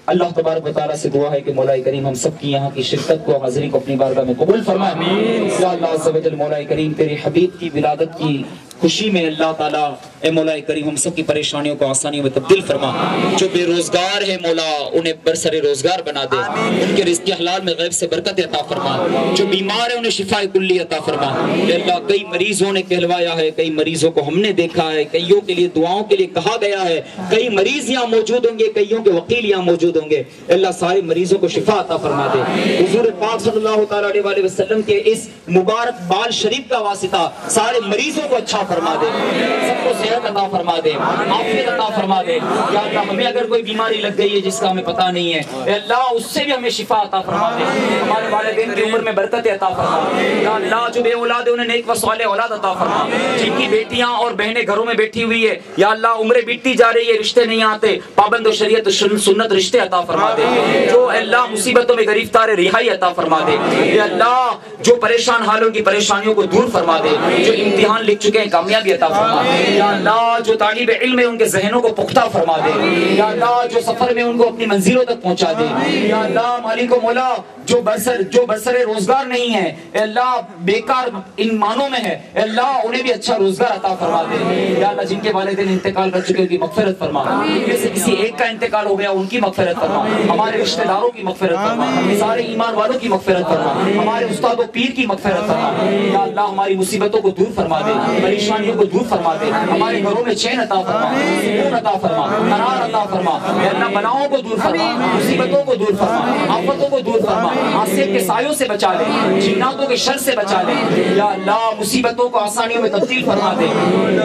اللہ تبارک و تعالیٰ سے دعا ہے کہ مولا کریم ہم سب کی یہاں کی شرکت کو حاضری کو اپنی بارگاہ میں قبول فرمائے. یا اللہ عز و جل مولا کریم تیرے حبیب کی ولادت کی خوشی میں اللہ تعالیٰ اے مولا کریم ہم سب کی پریشانیوں کو آسانیوں میں تبدیل فرما. جو بے روزگار ہے مولا انہیں برسر روزگار بنا دے, ان کے رزق حلال میں غیب سے برکت عطا فرما. جو بیمار ہیں انہیں شفا کلی عطا فرما. اے اللہ کئی مریضوں نے کہلوایا ہے, کئی مریضوں کو ہم نے دیکھا ہے, کئیوں کے لیے دعاؤں کے لیے کہا گیا ہے, کئی مریض یہاں موجود ہوں گے, کئیوں کے وکیل یہاں موجود ہوں گے. اے اللہ سارے مریضوں کو شفا عطا فرما دے. حضور پاک صلی اللہ تعالیٰ علیہ وسلم کے اس مبارک بال شریف کا واسطہ سارے مریضوں کو اچھا فرما دے, سب کو صحت عطا فرما دے, عافیت عطا فرما دے. یا اللہ ہمیں اگر کوئی بیماری لگ گئی ہے جس کا ہمیں پتہ نہیں ہے, اے اللہ اس سے بھی ہمیں شفا عطا فرما دے. ہمارے والدین کی عمر میں برکت عطا فرما. یا اللہ جو بے اولاد ہے انہیں نیک و صالح اولاد عطا فرما. جن کی بیٹیاں اور بہنیں گھروں میں بیٹھی ہوئی ہے, یا اللہ عمریں بیٹتی جا رہی ہے, رشتے نہیں آتے, پابند و شریعت سنت رشتے عطا فرما دے. جو اے اللہ مصیبتوں میں گرفتار ہے رہائی عطا فرما دے. اے اللہ جو پریشان حالوں کی پریشانیوں کو دور فرما دے. جو امتحان لکھ چکے ہیں کامیابی عطا فرما. یا اللہ جو طالب علم ہے ان کے ذہنوں کو پختہ فرما دے. یا اللہ جو سفر میں ان کو اپنی منزلوں تک پہنچا دے. یا اللہ مالک و مولا جو برسر روزگار نہیں ہے, اے اللہ بیکار ان معنوں میں ہے, اے اللہ انہیں بھی اچھا روزگار عطا فرما دے. یا اللہ جن کے والدین انتقال کر چکے ان کی مغفرت فرما. ان میں سے کسی ایک کا انتقال ہو گیا ان کی مغفرت فرما. ہمارے رشتہ داروں کی مغفرت فرما. سارے ایمان والوں کی مغفرت فرما. ہمارے استاد و پیر کی مغفرت فرما. یا اللہ ہماری مصیبتوں کو دور فرما دے, پریشانیوں کو دور فرما دے. ہمارے گھروں میں چین عطا فرما, سکون عطا فرما, قرار عطا فرما. اے اللہ بلاؤں کو دور فرما, مصیبتوں کو دور فرما, آفتوں کو دور فرما. آسیب کے سایوں سے بچا لے, جناتوں کے شر سے بچا لے. یا اللہ مصیبتوں کو آسانیوں میں تبدیل فرما دے.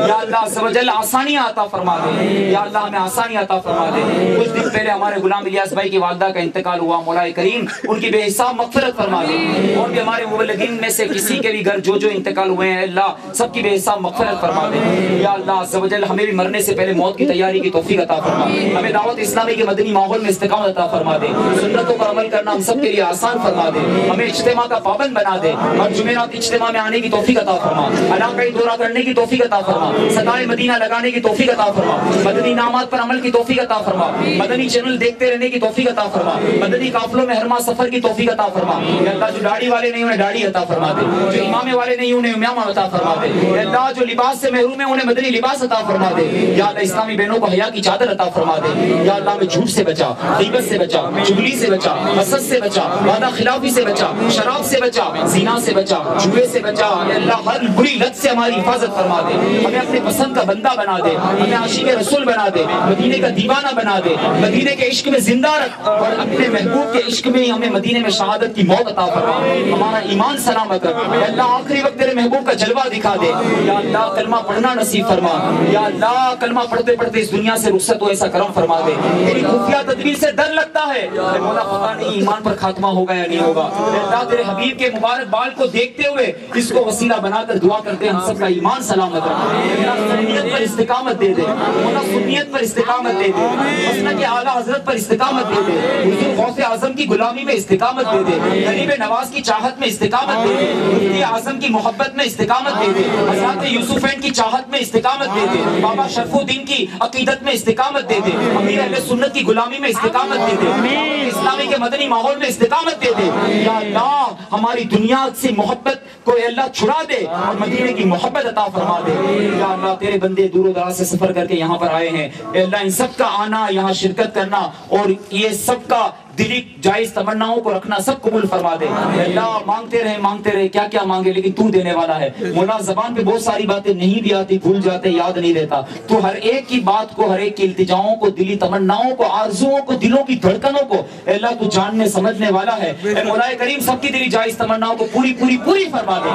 یا اللہ عز و جل آسانیاں عطا فرما دے. یا اللہ ہمیں آسانیاں عطا فرما دے. کچھ دن پہلے ہمارے غلام الیاس بھائی کی والدہ کا انتقال ہوا, مولا کریم ان کی بے حساب مغفرت فرما دے. اور بھی ہمارے مبلغین میں سے کسی کے بھی گھر جو انتقال ہوئے ہیں اللہ سب کی بے حساب مغفرت فرما دے. یا اللہ عز و جل ہمیں بھی مرنے سے پہلے موت کی تیاری کی توفیق عطا فرما. ہمیں دعوت اسلامی کے مدنی ماحول میں استقامت عطا فرما دے. سنتوں پر عمل کرنا ہم سب کے لیے آسان فرما دے. ہمیں اجتماع کا پابند بنا دے. اور جمعرات اجتماع میں آنے کی توفیق عطا فرما. علاقائی دورہ کرنے کی توفیق عطا فرما. صدائے مدینہ لگانے کی توفیق عطا فرما. مدنی نامات پر عمل کی توفیق عطا فرما. مدنی چینل دیکھتے رہنے کی توفیق عطا فرما. مدنی قافلوں میں ہرما سفر کی توفیق عطا فرما. یا اللہ جو داڑھی والے نہیں انہیں داڑھی عطا فرما دے. جو امامے والے نہیں انہیں امامہ عطا فرما دے. یا اللہ جو لباس سے محروم ہیں انہیں مدنی لباس عطا فرما دے. یا اللہ اسلامی بہنوں کو حیا کی چادر عطا فرما دے. یا اللہ ہمیں جھوٹ سے بچا, غیبت سے بچا, چغلی سے بچا, حسد سے بچا, وعدہ خلافی سے بچا, شراب سے بچا, زنا سے بچا, جوئے سے بچا. یا اللہ ہر بری لت سے ہماری حفاظت فرما دے. ہمیں اپنے پسند کا بندہ بنا دے. ہمیں عاشق رسول بنا دے. مدینے کا دیوانہ بنا دے. مدینے کے عشق میں زندہ رکھ اور اپنے محبوب کے عشق میں ہمیں مدینے میں شہادت کی موت عطا فرما. ہمارا ایمان سلامت رکھ. یا اللہ آخری وقت تیرے محبوب کا جلوہ دکھا دے. یا اللہ کلمہ پڑھنا نصیب فرما. یا اللہ کلمہ پڑھتے پڑھتے اس دنیا سے رخصت ہو ایسا کرم فرما دے. تیری خفیہ تدبیر سے ڈر لگتا ہے, اے مولا پتہ نہیں ایمان پر خاتمہ ہوگا یا نہیں ہوگا. اے اللہ تیرے حبیب کے مبارک بال کو دیکھتے ہوئے اس کو وسیلہ بنا کر دعا کرتے ہیں ہم سب کا ایمان سلامت رکھ. سنیت پر استقامت دے دے. مولا سنیت پر استقامت دے دے. مسلک اعلیٰ حضرت پر استقامت دے دے. حضور غوث اعظم کی غلامی میں استقامت دے دے. غریب نواز کی چاہت میں استقامت دے دے. مفتی اعظم کی محبت میں استقامت دے دے. حضرات यूसुफैन की चाहत में इस्तिकामत दे दे, बाबा शरफुद्दीन की अकीदत में इस्तिकामत दे दे, अमीर अहले सुन्नत की गुलामी में इस्तिकामत दे दे, इस्लामी के मदनी माहौल में इस्तिकामत दे दे। या अल्लाह हमारी दुनिया से मोहब्बत को अल्लाह छुड़ा दे और मदीने की मोहब्बत अता फरमा दे। या अल्लाह तेरे बंदे दूर दराज से सफर करके यहाँ पर आए हैं, अल्लाह इन सब का आना, यहाँ शिरकत करना और ये सब का दिली जायज तमन्नाओं को रखना सब कबूल फरमा दे। अल्लाह मांगते रहे क्या क्या मांगे, लेकिन तू देने वाला है। मौला ज़बान पे बहुत सारी बातें नहीं भी आती, भूल जाते, याद नहीं रहता। तू हर एक की बात को, हर एक की इल्तिजाओं को, दिली तमन्नाओं को, आरज़ुओं को, दिलों की धड़कनों को अल्लाह तू जानने समझने वाला है। मौला करीम सबकी दिली जायज तमन्नाओं को पूरी पूरी पूरी फरमा दे।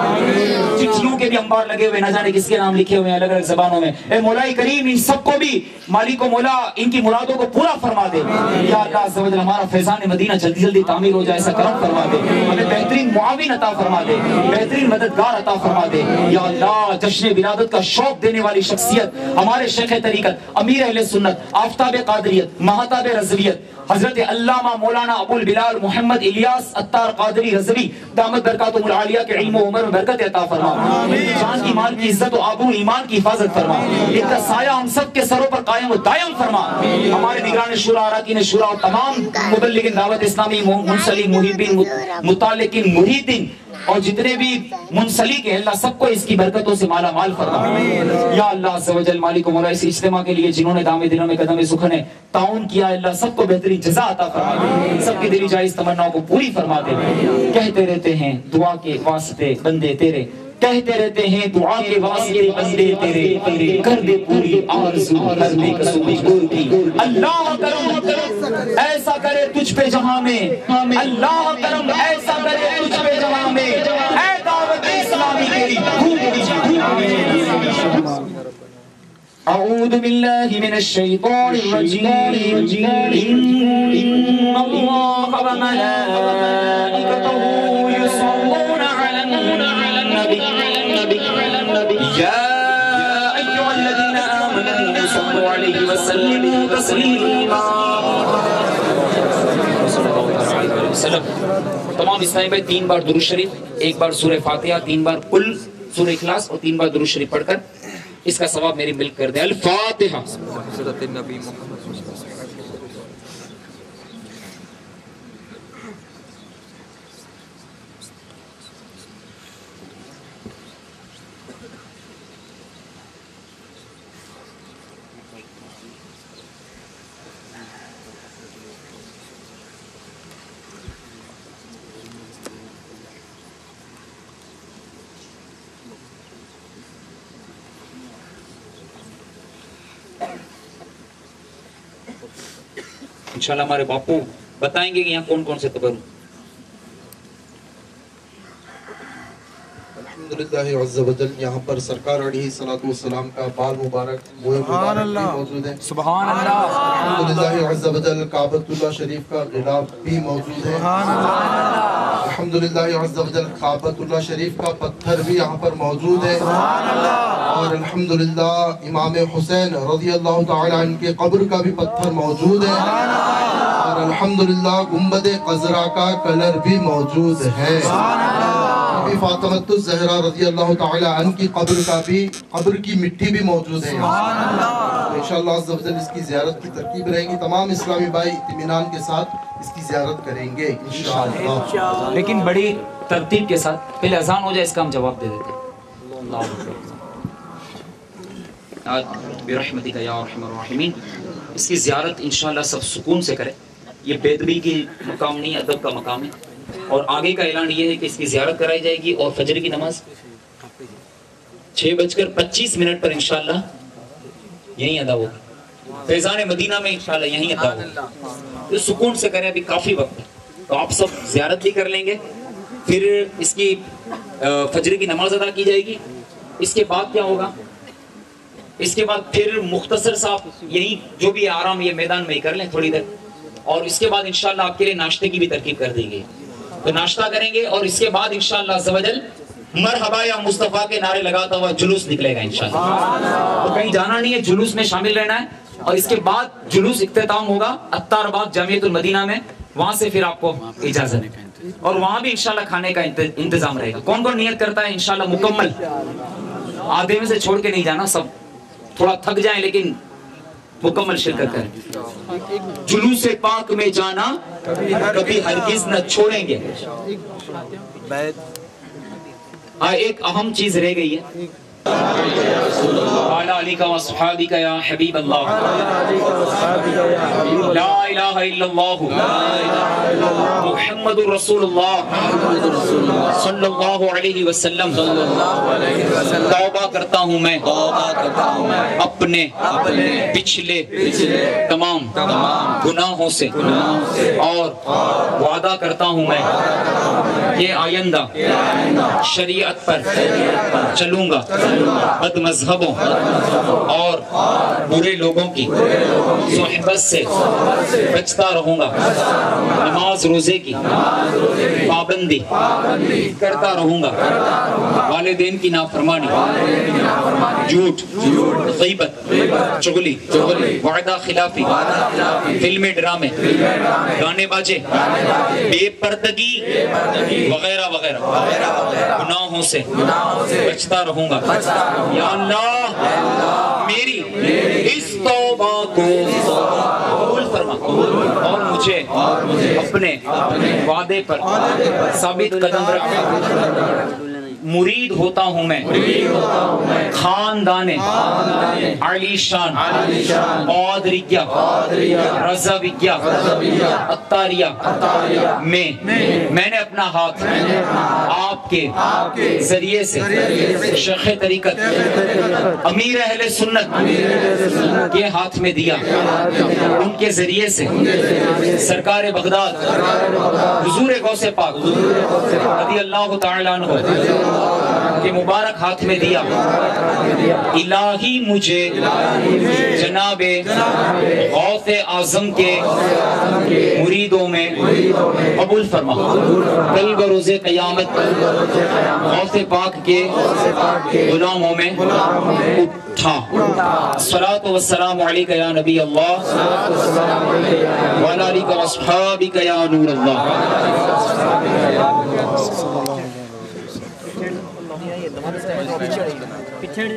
चिट्ठियों के भी अंबार लगे हुए, न जाने किसके नाम लिखे हुए अलग अलग ज़बानों में। मौला करीम इन सबको भी मालिक मौला इनकी मुरादों को पूरा फरमा दे। या अल्लाह हमारा फैज़ान मदीना जल्दी जल्दी तामीर हो जाए, ऐसा करम फरमा दे। हमें बेहतरीन मुआविन अता फरमा दे, बेहतरीन मददगार अता फरमा दे। या अल्लाह जश्न विलादत का शौक देने वाली शख्सियत हमारे शेख तरीकत, अमीर अहले सुन्नत, आफताब कादरियत, महताब रज़वियत, हजरत अल्लामा मौलाना अबुल बिलाल मोहम्मद इलियास अत्तार कादरी रज़वी दामत बरकातुहुल आलिया के इल्म व उम्र में बरकत अता फरमा। जान की माल की इज्जत और आबरू ईमान की हिफाजत फरमा। इनका साया हम सब के सरों पर कायम व दायम फरमा। हमारे निगरान शुरा, अराकीन शुरा और तमाम मुबल्लिगिन दावत इस्लामी, मुंसलिक, मुहिब्बिन, मुतालिकिन, मुरीदिन और जितने भी मुंसलिक हैं अल्लाह सबको इसकी बरकतों से माला माल फरमा। या अल्लाह अज़्ज़ व जल मालिक मौला इस इज्तिमा के लिए जिन्होंने दामे दिनों में कदम सुखन है ताउन किया, अल्लाह सबको बेहतरीन जज़ा अता फरमा दे, सबकी दिली जायज़ तमन्नाओं को पूरी फरमा दे। कहते रहते हैं दुआ के वास्ते बंदे तेरे, कहते रहते हैं दुआ के वास्ते बंदे तेरे, कर दे पूरी आरज़ू कर दे कसम मजबूर की। अल्लाह करम ऐसा करे तुझ पे जहां में, अल्लाह करम ऐसा करे तुझ पे जहां में, ऐ दावत इस्लामी तेरी अऊज़ु बिल्लाहि मिनश शैतानिर रजीम। इन्नल्लाह व मलाइकतहू युसल्लूना अलन नबी या अय्युहल्लज़ीना आमनू सल्लू अलैहि व सल्लिमू तस्लीमा। तमाम इस्लामी भाई 3 बार दुरूद शरीफ, 1 बार सूरह फातिहा, 3 बार कुल सूरह इखलास और 3 बार दुरूद शरीफ पढ़कर इसका सवाब मेरी मिल कर दे। अल फातिहा। इंशाल्लाह हमारे बापू बताएंगे कि यहाँ कौन कौन से तबरुक। अल्हम्दुलिल्लाह अज़्ज़ व जल यहाँ पर सरकार अलैहिस्सलातु वस्सलाम का बाल मुबारक मौजूद है। सुभान अल्लाह। अल्हम्दुलिल्लाह अज़्ज़ व जल काबतुल्लाह शरीफ का गिलाफ भी मौजूद है। अल्हम्दुलिल्लाह अज़्ज़ व जल काबतुल्लाह शरीफ का पत्थर भी यहाँ पर मौजूद है। और अल्हम्दुलिल्लाह इमाम हुसैन रज़ियल्लाहु ताला इनके कब्र का भी पत्थर मौजूद है। और अल्हम्दुलिल्लाह गुंबद क़ज़रा का कलर भी मौजूद है। फातिमतुज़ ज़हरा रज़ियल्लाहु ताला अन्हा की कब्र की मिट्टी भी मौजूद है। इंशाअल्लाह अज़्ज़ व जल इसकी ज़ियारत की तरकीब रहेगी। तमाम इस्लामी भाई इत्मीनान के साथ इसकी ज़ियारत करेंगे इंशाअल्लाह, लेकिन बड़ी तरतीब के साथ। पहले अज़ान हो जाए इसका हम जवाब दे देते हैं। बिरहमतिका या अरहमर राहिमीन। इसकी ज़ियारत इंशाअल्लाह सब सुकून से करें। ये बेदबी की मकाम नहीं, अदब का मकाम है। और आगे का ऐलान ये है कि इसकी ज़ियारत कराई जाएगी और फजर की नमाज 6:25 पर इंशाअल्लाह यहीं अदा होगी। फैज़ान मदीना में इंशाअल्लाह यहीं अदा होगी। तो सुकून से करें, अभी काफ़ी वक्त है, तो आप सब ज़ियारत भी कर लेंगे। फिर इसकी फजर की नमाज अदा की जाएगी। इसके बाद क्या होगा? इसके बाद फिर मुख्तसर साहब यहीं जो भी आराम ये मैदान में ही कर लें थोड़ी देर, और इसके बाद इंशाअल्लाह आपके लिए नाश्ते की भी तरकीब कर दी गई। तो नाश्ता करेंगे और इसके बाद इंशाअल्लाह अज़्ज़ व जल मरहबा या मुस्तफ़ा के नारे लगाता हुआ जुलूस निकलेगा इंशाअल्लाह। तो कहीं जाना नहीं है, जुलूस में शामिल रहना है। और इसके बाद जुलूस इख्तिताम होगा अत्तार बाग जामियतुल मदीना में, वहां से फिर आपको इजाजत है। और वहां भी इंशाअल्लाह खाने का इंतजाम रहेगा। कौन कौन नियत करता है इंशाअल्लाह मुकम्मल आधे में से छोड़ के नहीं जाना, सब थोड़ा थक जाएं लेकिन मुकम्मल शिरकत करें। जुलूस पाक में जाना कभी हरगिज न छोड़ेंगे। एक अहम चीज रह गई है, अला अलीका व अस्हाबिका या हबीब अल्लाह, ला इलाहा इल्लल्लाह मुहम्मदुर रसूलुल्लाह सल्लल्लाहु अलैहि वसल्लम। तौबा करता हूँ मैं अपने पिछले तमाम गुनाहों से, और वादा करता हूँ मैं कि आइंदा शरीयत पर चलूंगा, बद मजहबों और बुरे लोगों की सोहबत से बचता रहूंगा, नमाज रोजे की पाबंदी करता रहूंगा, वालिदैन की नाफरमानी, झूठ, गीबत, चुगली, वादा खिलाफी, फिल्में ड्रामे, गाने बाजे, बेपर्दगी वगैरह वगैरह गुनाहों से बचता रहूंगा। या अल्लाह मेरी इस तौबा को कबूल फरमा और मुझे अपने वादे पर साबित कदम रखना। मुरीद होता हूँ मैं खानदाने आलीशान औदरिया रज़ाविया अत्तारिया में मैंने अपना हाथ आपके जरिए से शेख तरीकत अमीर अहले सुन्नत के हाथ में दिया। उनके जरिए से सरकार बगदाद हुजूर गौसे पाक रज़ी अल्लाह तआला अन्हु के मुबारक हाथ में दिया। इलाही मुझे जनाबे गौसे आजम के मुरीदों में कबूल फरमा। कल बरोज़े क़यामत गौसे पाक के गुलामों में उठा। सलातो वस्सलामु अलैका या नबी अल्लाह व अला आलिका व अस्हाबिका या नूर अल्लाह। पिछड़